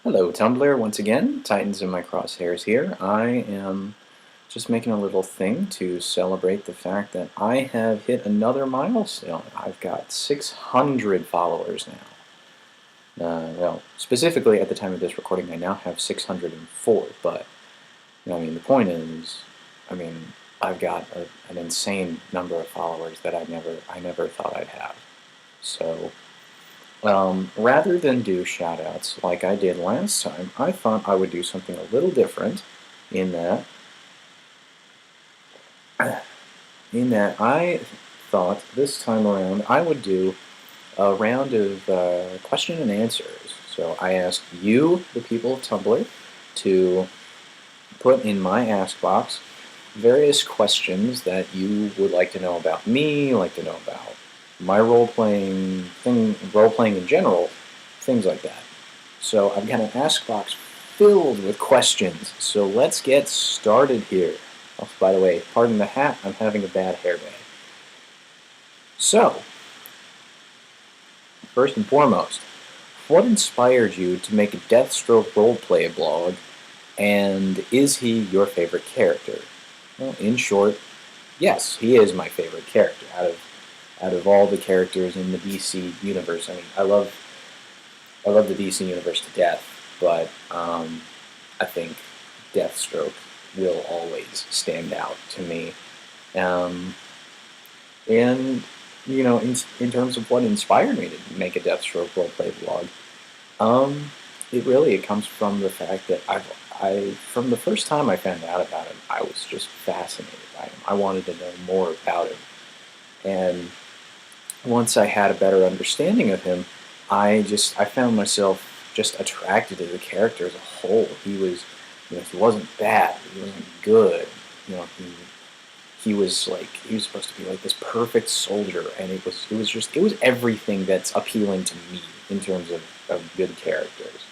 Hello, Tumblr. Once again, Titans in my crosshairs here. I am just making a little thing to celebrate the fact that I have hit another milestone. I've got 600 followers now. Well, specifically at the time of this recording, I now have 604. But I mean, the point is, I mean, I've got an insane number of followers that I never thought I'd have. So. Rather than do shoutouts like I did last time, I thought I would do something a little different in that I thought this time around I would do a round of question and answers. So I asked you, the people of Tumblr, to put in my ask box various questions that you would like to know about me, like to know about my role-playing in general, things like that. So I've got an ask box filled with questions. So let's get started here. Oh, by the way, pardon the hat, I'm having a bad hair day. So, first and foremost, what inspired you to make a Deathstroke roleplay blog, and is he your favorite character? Well, in short, yes, he is my favorite character out of all the characters in the DC universe. I mean, I love the DC universe to death, but I think Deathstroke will always stand out to me. And in terms of what inspired me to make a Deathstroke roleplay vlog, it comes from the fact that from the first time I found out about him, I was just fascinated by him. I wanted to know more about him, and once I had a better understanding of him, I found myself just attracted to the character as a whole. He was, he wasn't bad. He wasn't good. He was supposed to be like this perfect soldier, and it was everything that's appealing to me in terms of good characters.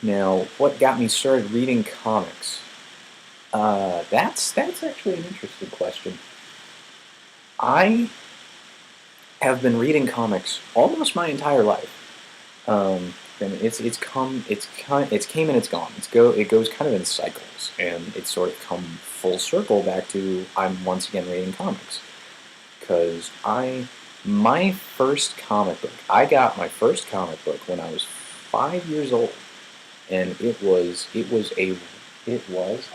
Now, what got me started reading comics? That's actually an interesting question. I have been reading comics almost my entire life. And it's came and it's gone. It goes kind of in cycles, and it's sort of come full circle back to I'm once again reading comics because my first comic book. I got my first comic book when I was 5 years old, and it was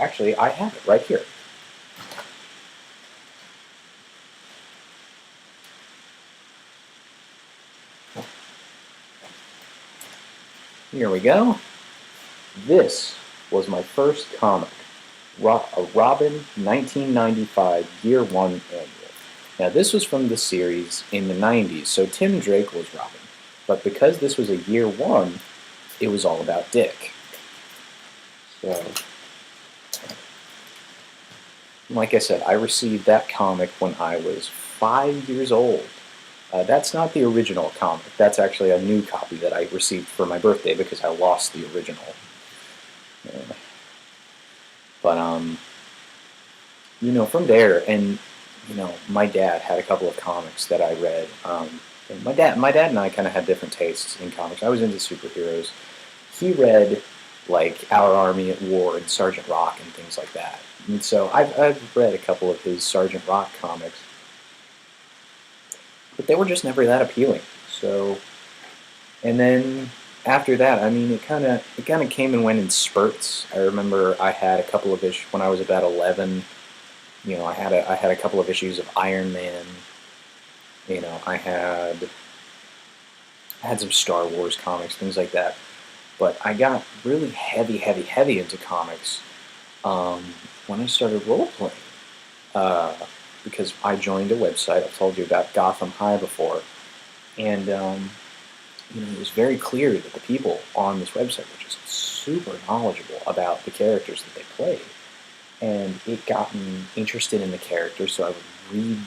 actually, I have it right here. Here we go. This was my first comic, a Robin 1995 Year 1 Annual. Now this was from the series in the 90s, so Tim Drake was Robin. But because this was a Year 1, it was all about Dick. So, like I said, I received that comic when I was 5 years old. That's not the original comic. That's actually a new copy that I received for my birthday because I lost the original. But from there, and my dad had a couple of comics that I read. My dad and I kind of had different tastes in comics. I was into superheroes. He read like Our Army at War and Sergeant Rock and things like that. And so I've read a couple of his Sergeant Rock comics, but they were just never that appealing. So, and then after that, I mean, it kind of came and went in spurts. I remember I had a couple of issues when I was about 11. I had a couple of issues of Iron Man. I had some Star Wars comics, things like that. But I got really heavy into comics when I started role-playing. Because I joined a website. I've told you about Gotham High before. And, it was very clear that the people on this website were just super knowledgeable about the characters that they played. And it got me interested in the characters, so I would read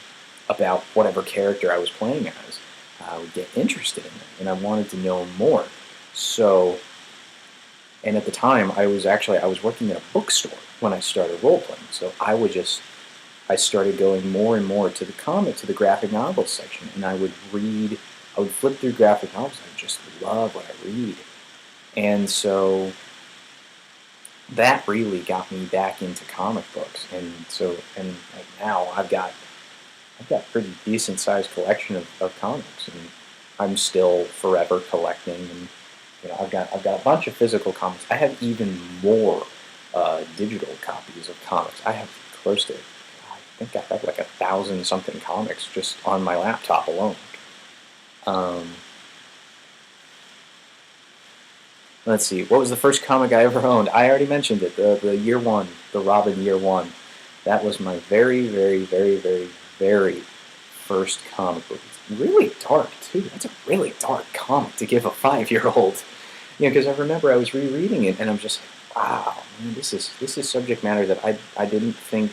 about whatever character I was playing as. I would get interested in them, and I wanted to know more. So, and at the time, I was working in a bookstore when I started role-playing. So I started going more and more to the graphic novel section, and I would read I would flip through graphic novels. I just love what I read, and so that really got me back into comic books. And like now I've got a pretty decent sized collection of comics, and I'm still forever collecting. And I've got a bunch of physical comics. I have even more digital copies of comics. I have close to, I think I have like 1,000 something comics just on my laptop alone. Um, let's see, what was the first comic I ever owned? I already mentioned it. The year one, the Robin year one. That was my very, very, very, very, very first comic book. It's really dark too. That's a really dark comic to give a 5-year-old. Because I remember I was rereading it, and I'm just like, wow, man, this is subject matter that I didn't think.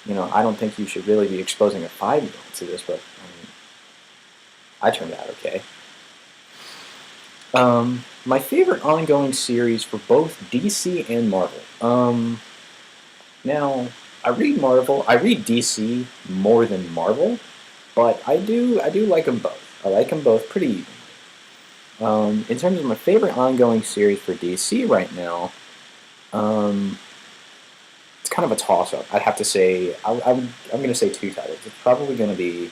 I don't think you should really be exposing a 5-year-old to this, but I turned out okay. My favorite ongoing series for both DC and Marvel. Now, I read Marvel. I read DC more than Marvel, but I do like them both. I like them both pretty evenly. In terms of my favorite ongoing series for DC right now, it's kind of a toss-up. I'd have to say I'm going to say two titles. It's probably going to be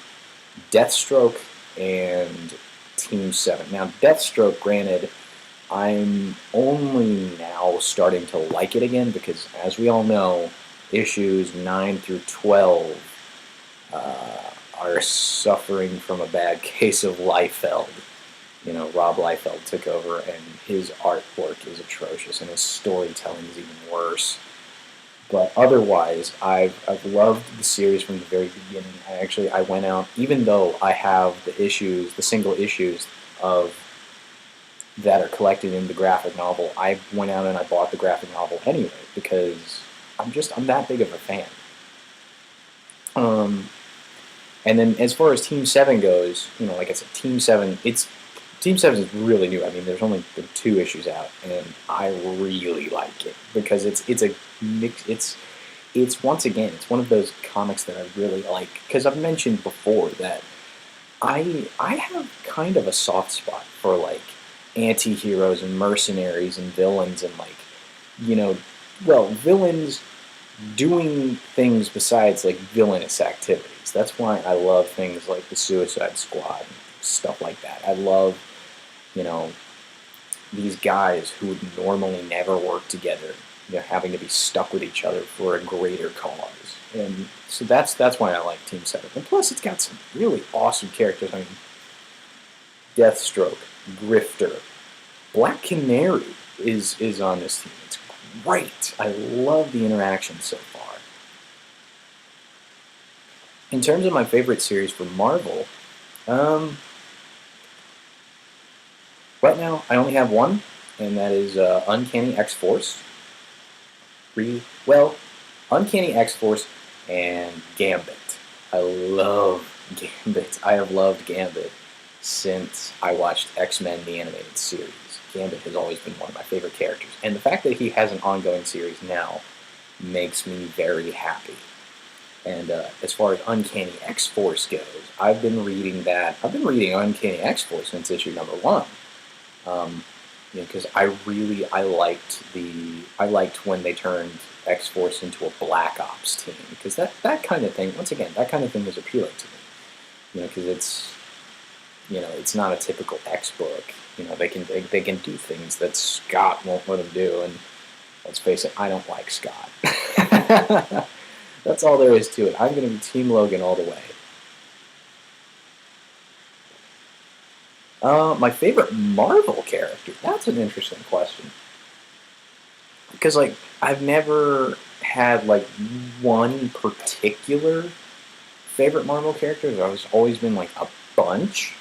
Deathstroke and Team 7. Now, Deathstroke, granted, I'm only now starting to like it again because, as we all know, issues 9 through 12 are suffering from a bad case of Liefeld. Rob Liefeld took over, and his artwork is atrocious, and his storytelling is even worse. But otherwise, I've loved the series from the very beginning. I went out, even though I have the single issues of that are collected in the graphic novel, I went out and I bought the graphic novel anyway because I'm that big of a fan. And then as far as Team 7 goes, like I said, Team 7 is really new. I mean, there's only been 2 issues out, and I really like it because it's a mix. It's once again, it's one of those comics that I really like because I've mentioned before that I have kind of a soft spot for like anti-heroes and mercenaries and villains and villains doing things besides like villainous activities. That's why I love things like the Suicide Squad and stuff like that. I love, these guys who would normally never work together, having to be stuck with each other for a greater cause. And so that's why I like Team 7. And plus, it's got some really awesome characters. I mean, Deathstroke, Grifter, Black Canary is on this team. It's great. I love the interaction so far. In terms of my favorite series for Marvel, right now I only have one, and that is Uncanny X-Force. Uncanny X-Force and Gambit. I love Gambit. I have loved Gambit since I watched X-Men the animated series. Gambit has always been one of my favorite characters, and the fact that he has an ongoing series now makes me very happy. And as far as Uncanny X-Force goes, I've been reading Uncanny X-Force since issue number 1. Because I liked when they turned X-Force into a Black Ops team, because that kind of thing, once again, that kind of thing was appealing to me. Because it's not a typical X book. They can do things that Scott won't let them do, and let's face it, I don't like Scott. That's all there is to it. I'm going to be Team Logan all the way. My favorite Marvel character? That's an interesting question. Because, I've never had, one particular favorite Marvel character. There's always been, a bunch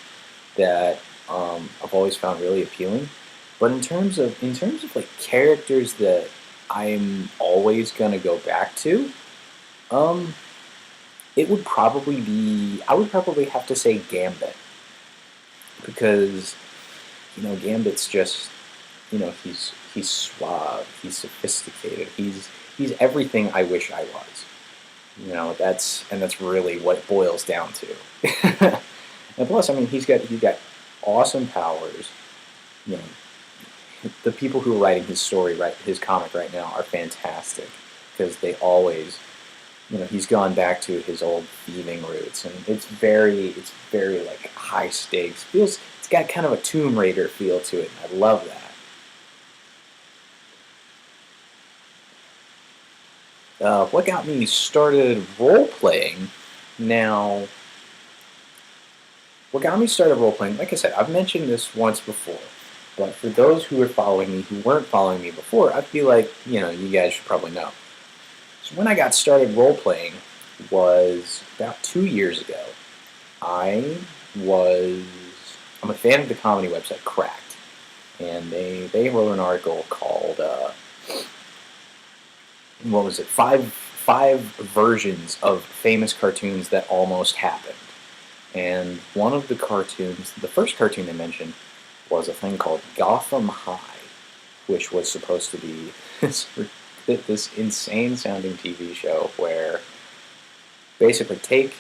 that I've always found really appealing. But in terms of characters that I'm always going to go back to, it would probably be... I would probably have to say Gambit. Because, Gambit's just, he's suave, he's sophisticated, he's everything I wish I was. That's really what it boils down to. And plus, I mean, he's got awesome powers. You know, the people who are writing his story, his comic right now, are fantastic because they always, he's gone back to his old thieving roots, and it's very like high stakes. It's got kind of a Tomb Raider feel to it, and I love that. What got me started role playing? Now, what got me started role playing? Like I said, I've mentioned this once before, but for those who are following me who weren't following me before, I feel like you guys should probably know. So when I got started role playing was about 2 years ago. I was I'm a fan of the comedy website Cracked, and they wrote an article called what was it, five versions of famous cartoons that almost happened. And one of the cartoons, the first cartoon they mentioned, was a thing called Gotham High, which was supposed to be this insane sounding TV show where basically take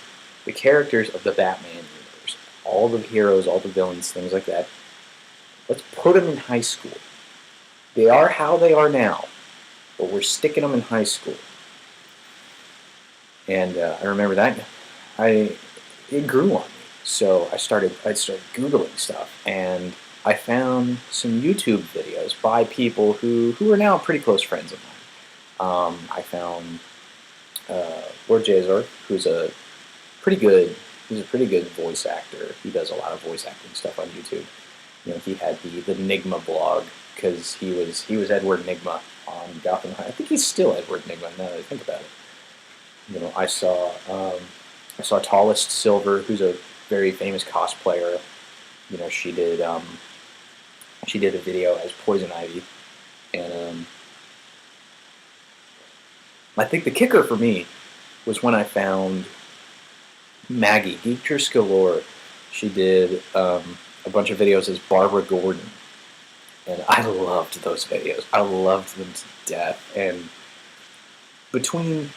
the characters of the Batman universe, all the heroes, all the villains, things like that. Let's put them in high school. They are how they are now, but we're sticking them in high school. And I remember that it grew on me. So I started Googling stuff, and I found some YouTube videos by people who are now pretty close friends of mine. I found Lord Jazor, who's a pretty good voice actor. He does a lot of voice acting stuff on YouTube. He had the Nigma blog because he was Edward Nigma on Gotham High. I think he's still Edward Nigma now that I think about it. I saw Tallest Silver, who's a very famous cosplayer. She did a video as Poison Ivy, and I think the kicker for me was when I found Maggie Geektress Galore. She did a bunch of videos as Barbara Gordon, and I loved those videos. I loved them to death. And between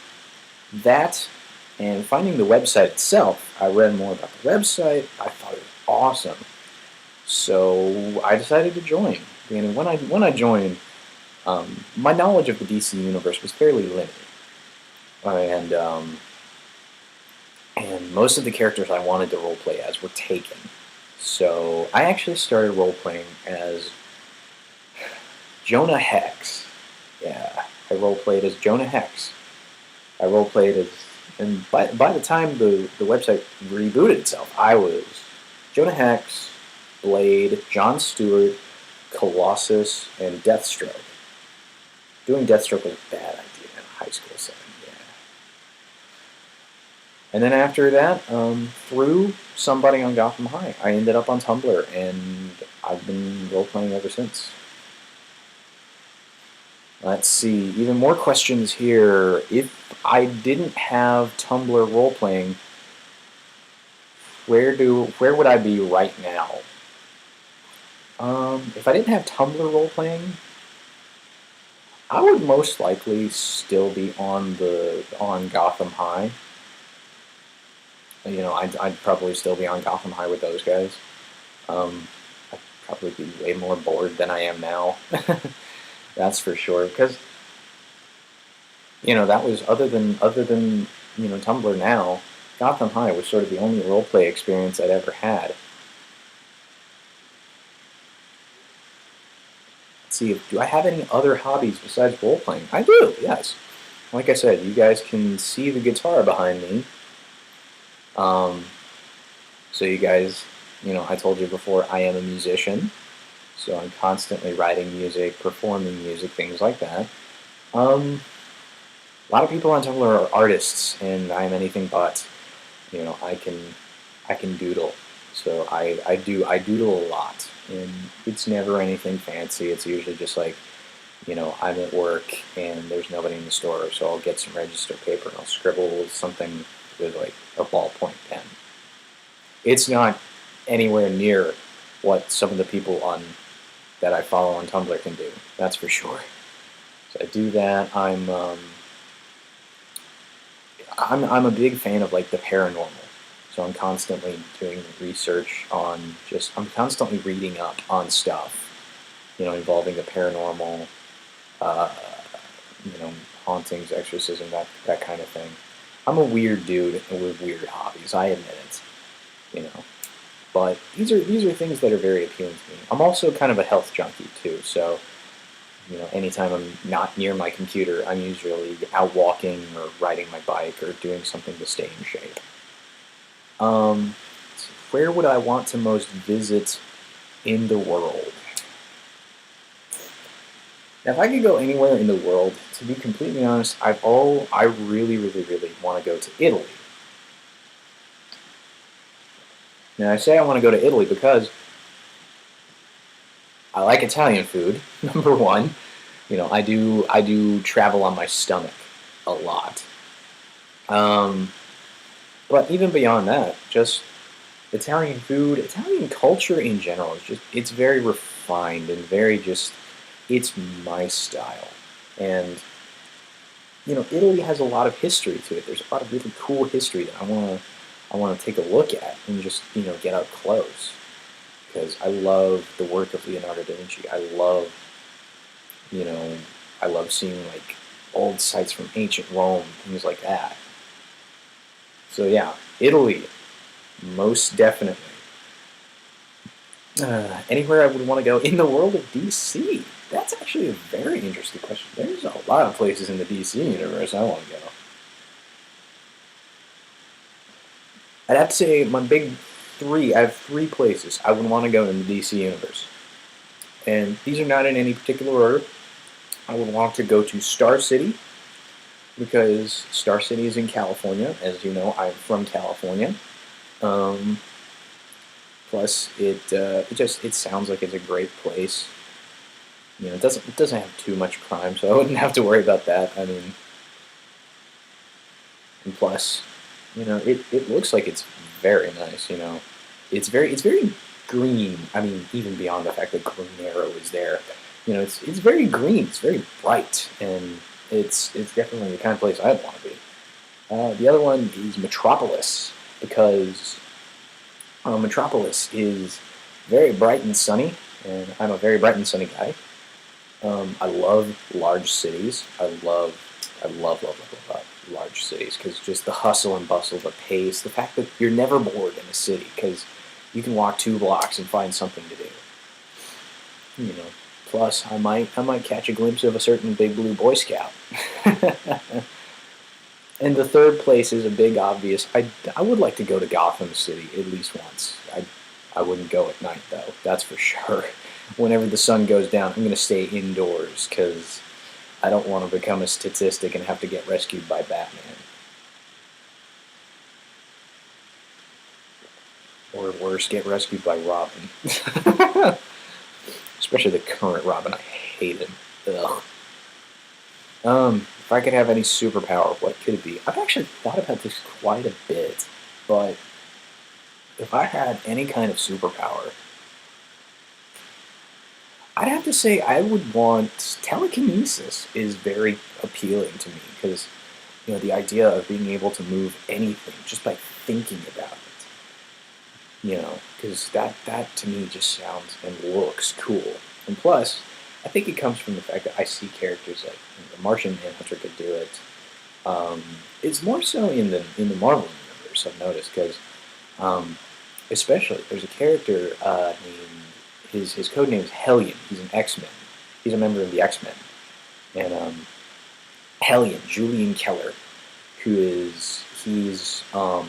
that and finding the website itself, I read more about the website. I thought it was awesome, so I decided to join. And when I joined, my knowledge of the DC universe was fairly limited, and most of the characters I wanted to roleplay as were taken. So I actually started roleplaying as Jonah Hex. Yeah, I roleplayed as Jonah Hex. I roleplayed as, and by the time the website rebooted itself, I was Jonah Hex, Blade, John Stewart, Colossus, and Deathstroke. Doing Deathstroke was a bad idea in a high school setting. And then after that, through somebody on Gotham High, I ended up on Tumblr, and I've been role-playing ever since. Let's see, even more questions here. If I didn't have Tumblr role-playing, where would I be right now? If I didn't have Tumblr role-playing, I would most likely still be on Gotham High. I'd probably still be on Gotham High with those guys. I'd probably be way more bored than I am now. That's for sure. Because that was other than Tumblr now. Gotham High was sort of the only roleplay experience I'd ever had. Let's see, do I have any other hobbies besides roleplaying? I do. Yes. Like I said, you guys can see the guitar behind me. So you guys, I told you before, I am a musician, so I'm constantly writing music, performing music, things like that. A lot of people on Tumblr are artists, and I am anything but. I can doodle, so I doodle a lot, and it's never anything fancy. It's usually just like, I'm at work and there's nobody in the store, so I'll get some register paper and I'll scribble something with like a ballpoint pen. It's not anywhere near what some of the people that I follow on Tumblr can do. That's for sure. So I do that. I'm a big fan of like the paranormal. So I'm constantly doing research on I'm constantly reading up on stuff, involving the paranormal, uh, hauntings, exorcism, that kind of thing. I'm a weird dude with weird hobbies. I admit it, you know. But these are things that are very appealing to me. I'm also kind of a health junkie too, so anytime I'm not near my computer, I'm usually out walking or riding my bike or doing something to stay in shape. Um, where would I want to most visit in the world? Now, if I could go anywhere in the world, to be completely honest, I really, really, really want to go to Italy. Now, I say I want to go to Italy because I like Italian food. Number one, I do travel on my stomach a lot. Um, but even beyond that, just Italian food, Italian culture in general is it's very refined and very it's my style. And Italy has a lot of history to it. There's a lot of really cool history that I want to take a look at and just get up close because I love the work of Leonardo da Vinci. You know I love seeing like old sites from ancient Rome, things like that. So yeah, Italy, most definitely. Anywhere I would want to go in the world of DC? That's actually a very interesting question. There's a lot of places in the DC universe I want to go. I'd have to say my big three. I have three places I would want to go in the DC universe, and these are not in any particular order. I would want to go to Star City because Star City is in California. As you know, I'm from California. Um, Plus, it sounds like it's a great place. It doesn't have too much crime, so I wouldn't have to worry about that. I mean, and plus, it looks like it's very nice. It's very green. I mean, even beyond the fact that Green Arrow is there, it's very green. It's very bright, and it's definitely the kind of place I'd want to be. The other one is Metropolis because Metropolis is very bright and sunny, and I'm a very bright and sunny guy. I love large cities. I love large cities because just the hustle and bustle, the pace, the fact that you're never bored in a city because you can walk 2 blocks and find something to do. You know, Plus I might catch a glimpse of a certain big blue Boy Scout. And the third place is a big obvious. I would like to go to Gotham City at least once. I wouldn't go at night though. That's for sure. Whenever the sun goes down, I'm going to stay indoors because I don't want to become a statistic and have to get rescued by Batman. Or worse, get rescued by Robin. Especially the current Robin. I hate him. Ugh. If I could have any superpower, what could it be? I've actually thought about this quite a bit, but if I had any kind of superpower, I'd have to say I would want telekinesis is very appealing to me because the idea of being able to move anything just by thinking about it. Because that to me just sounds and looks cool. And plus, I think it comes from the fact that I see characters like the Martian Manhunter could do it. It's more so in the Marvel universe I've noticed because especially there's a character named his code name is Hellion. He's an X-Men. He's a member of the X-Men, and Hellion Julian Keller, who is he's the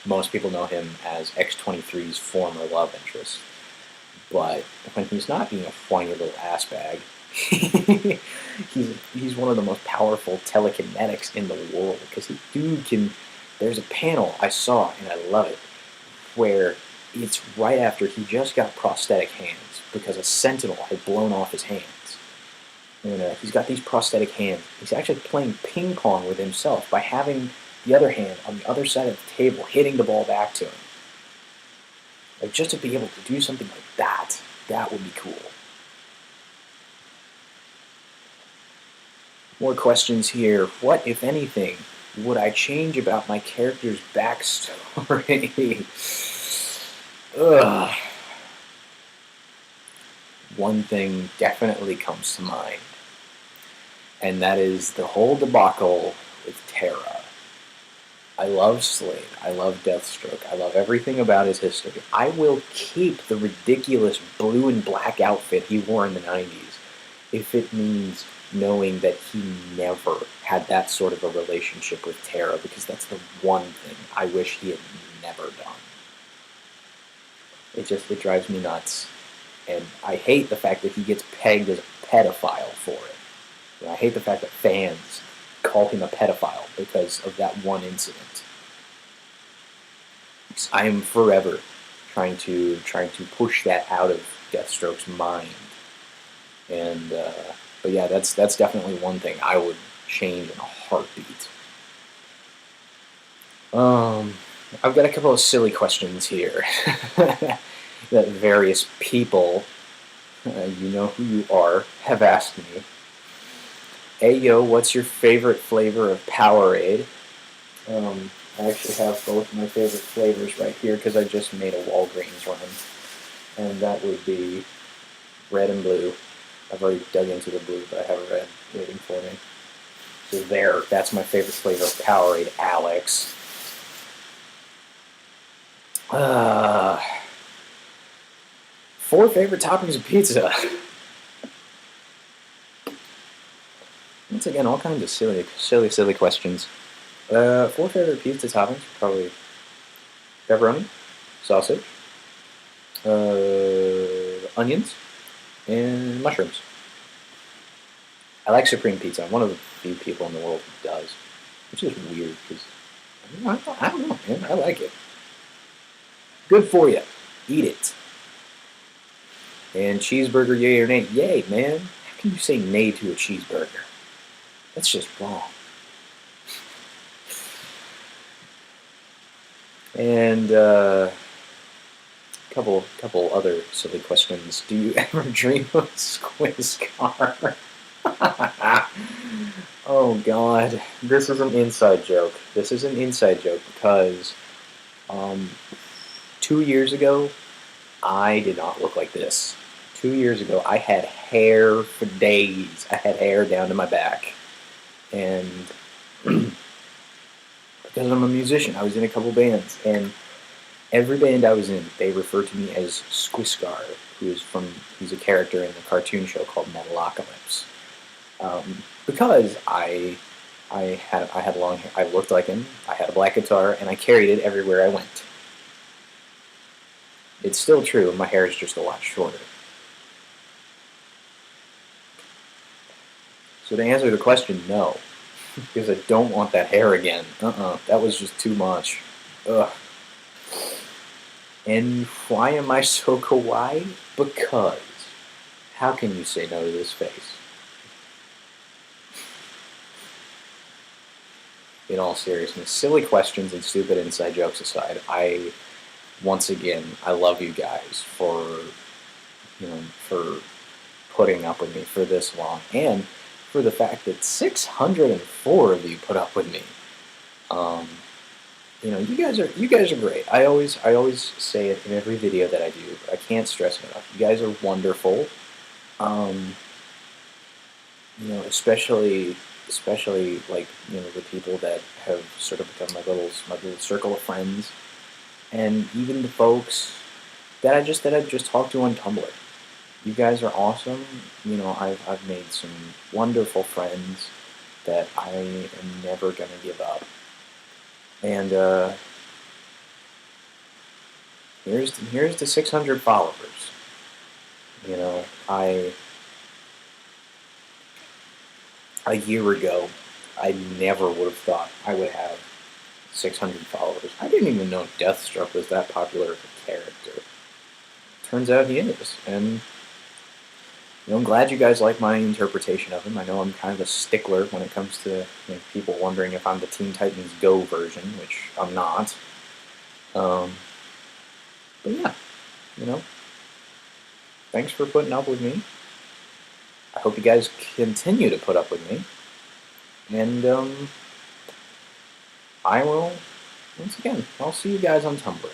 most people know him as X-23's former love interest. But when he's not being a whiny little ass bag, he's one of the most powerful telekinetics in the world because he dude can. There's a panel I saw and I love it where it's right after he just got prosthetic hands because a sentinel had blown off his hands. And he's got these prosthetic hands. He's actually playing ping pong with himself by having the other hand on the other side of the table, hitting the ball back to him. Like, just to be able to do something like that would be cool. More questions here. What, if anything, would I change about my character's backstory? Ugh. One thing definitely comes to mind, and that is the whole debacle with Terra. I love Slade. I love Deathstroke. I love everything about his history. I will keep the ridiculous blue and black outfit he wore in the 90s if it means knowing that he never had that sort of a relationship with Terra, because that's the one thing I wish he had never done. It drives me nuts. And I hate the fact that he gets pegged as a pedophile for it. And I hate the fact that fans call him a pedophile because of that one incident. I am forever trying to push that out of Deathstroke's mind. And but yeah, that's definitely one thing I would change in a heartbeat. I've got a couple of silly questions here that various people, you know who you are, have asked me. Hey yo, what's your favorite flavor of Powerade? I actually have both my favorite flavors right here because I just made a Walgreens run, and that would be red and blue. I've already dug into the blue, but I have a red waiting for me. So there, that's my favorite flavor of Powerade, Alex. 4 favorite toppings of pizza. Once again, all kinds of silly questions. 4 favorite pizza toppings, probably pepperoni, sausage, onions, and mushrooms. I like supreme pizza. I'm one of the few people in the world who does, which is weird because I don't know, man. I like it. Good for you. Eat it. And cheeseburger, yay or nay? Yay, man. How can you say nay to a cheeseburger? That's just wrong. And couple other silly questions. Do you ever dream of a squiz car? Oh God, this is an inside joke. This is an inside joke because 2 years ago, I did not look like this. 2 years ago, I had hair for days. I had hair down to my back. And because I'm a musician, I was in a couple bands. And every band I was in, they referred to me as Squiscar, he's a character in the cartoon show called Metalocalypse. Because I had long hair. I looked like him. I had a black guitar, and I carried it everywhere I went. It's still true. My hair is just a lot shorter. So to answer the question, no, because I don't want that hair again. That was just too much. Ugh. And why am I so kawaii? Because how can you say no to this face? In all seriousness, silly questions and stupid inside jokes aside, once again, I love you guys for putting up with me for this long, and for the fact that 604 of you put up with me. You guys are great. I always say it in every video that I do, but I can't stress it enough. You guys are wonderful. Especially like the people that have sort of become my little circle of friends, and even the folks that I just talked to on Tumblr. You guys are awesome. I've made some wonderful friends that I am never gonna give up. And here's the 600 followers. A year ago, I never would have thought I would have 600 followers. I didn't even know Deathstroke was that popular of a character. Turns out he is, and I'm glad you guys like my interpretation of him. I know I'm kind of a stickler when it comes to people wondering if I'm the Teen Titans Go version, which I'm not. But yeah, thanks for putting up with me. I hope you guys continue to put up with me. And I will, once again, I'll see you guys on Tumblr.